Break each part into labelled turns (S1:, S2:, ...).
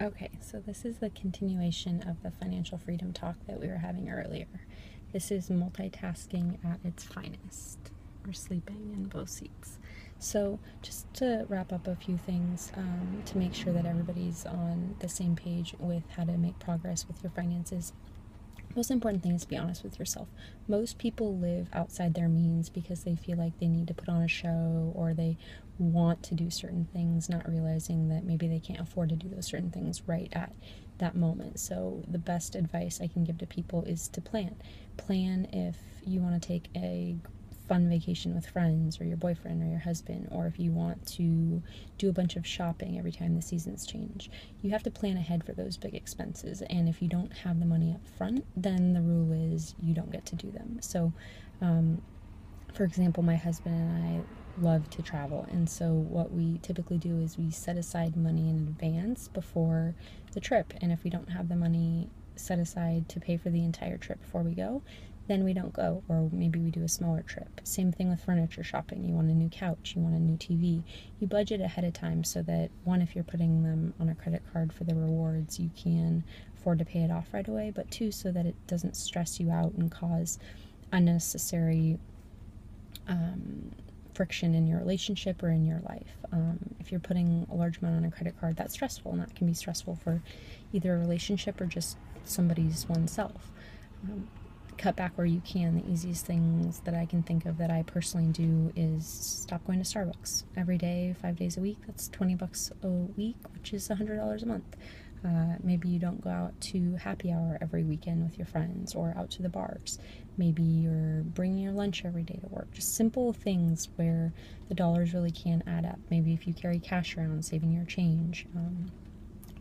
S1: Okay, so this is the continuation of the financial freedom talk that we were having earlier. This is multitasking at its finest, or sleeping in both seats. So, just to wrap up a few things to make sure that everybody's on the same page with how to make progress with your finances. Most important thing is to be honest with yourself. Most people live outside their means because they feel like they need to put on a show or they want to do certain things, not realizing that maybe they can't afford to do those certain things right at that moment. So the best advice I can give to people is to plan. Plan if you want to take a fun vacation with friends or your boyfriend or your husband, or if you want to do a bunch of shopping every time the seasons change. You have to plan ahead for those big expenses, and if you don't have the money up front, then the rule is you don't get to do them. So for example, my husband and I love to travel, and so what we typically do is we set aside money in advance before the trip, and if we don't have the money set aside to pay for the entire trip before we go, then we don't go, or maybe we do a smaller trip. Same thing with furniture shopping. You want a new couch, you want a new TV. You budget ahead of time so that, one, if you're putting them on a credit card for the rewards, you can afford to pay it off right away, but two, so that it doesn't stress you out and cause unnecessary friction in your relationship or in your life. If you're putting a large amount on a credit card, that's stressful, and that can be stressful for either a relationship or just somebody's oneself. Cut back where you can. The easiest things that I can think of that I personally do is stop going to Starbucks every day, 5 days a week. That's $20 a week, which is $100 a month. Maybe you don't go out to happy hour every weekend with your friends or out to the bars. Maybe you're bringing your lunch every day to work. Just simple things where the dollars really can add up. Maybe if you carry cash around, saving your change.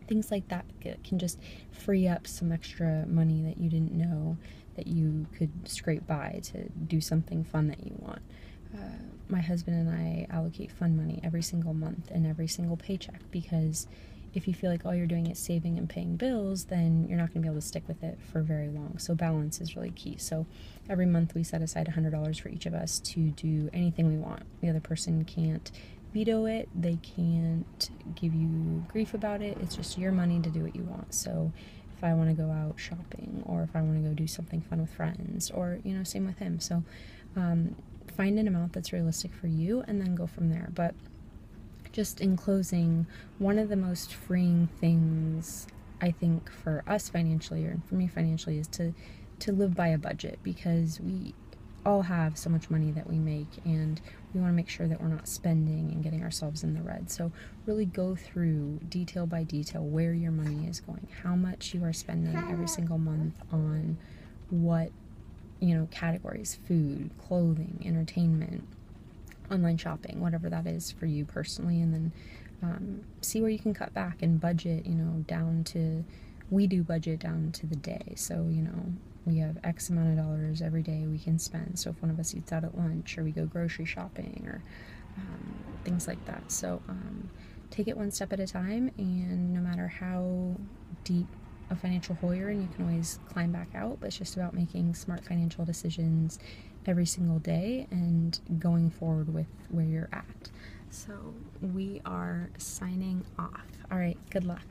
S1: Things like that can just free up some extra money that you didn't know that you could scrape by to do something fun that you want. My husband and I allocate fun money every single month and every single paycheck, because if you feel like all you're doing is saving and paying bills, then you're not going to be able to stick with it for very long. So balance is really key. So every month we set aside $100 for each of us to do anything we want. The other person can't veto it. They can't give you grief about it. It's just your money to do what you want. So if I want to go out shopping, or if I want to go do something fun with friends, or, same with him. So find an amount that's realistic for you and then go from there. But just in closing, one of the most freeing things I think for us financially, or for me financially, is to live by a budget, because we all have so much money that we make, and we want to make sure that we're not spending and getting ourselves in the red. So really go through detail by detail where your money is going, how much you are spending every single month on what, categories: food, clothing, entertainment, online shopping, whatever that is for you personally, and then see where you can cut back and budget, we do budget down to the day. So, we have X amount of dollars every day we can spend. So if one of us eats out at lunch, or we go grocery shopping, or things like that. So take it one step at a time, and no matter how deep a financial hole you're in, you can always climb back out. But it's just about making smart financial decisions every single day and going forward with where you're at. So we are signing off. All right, good luck.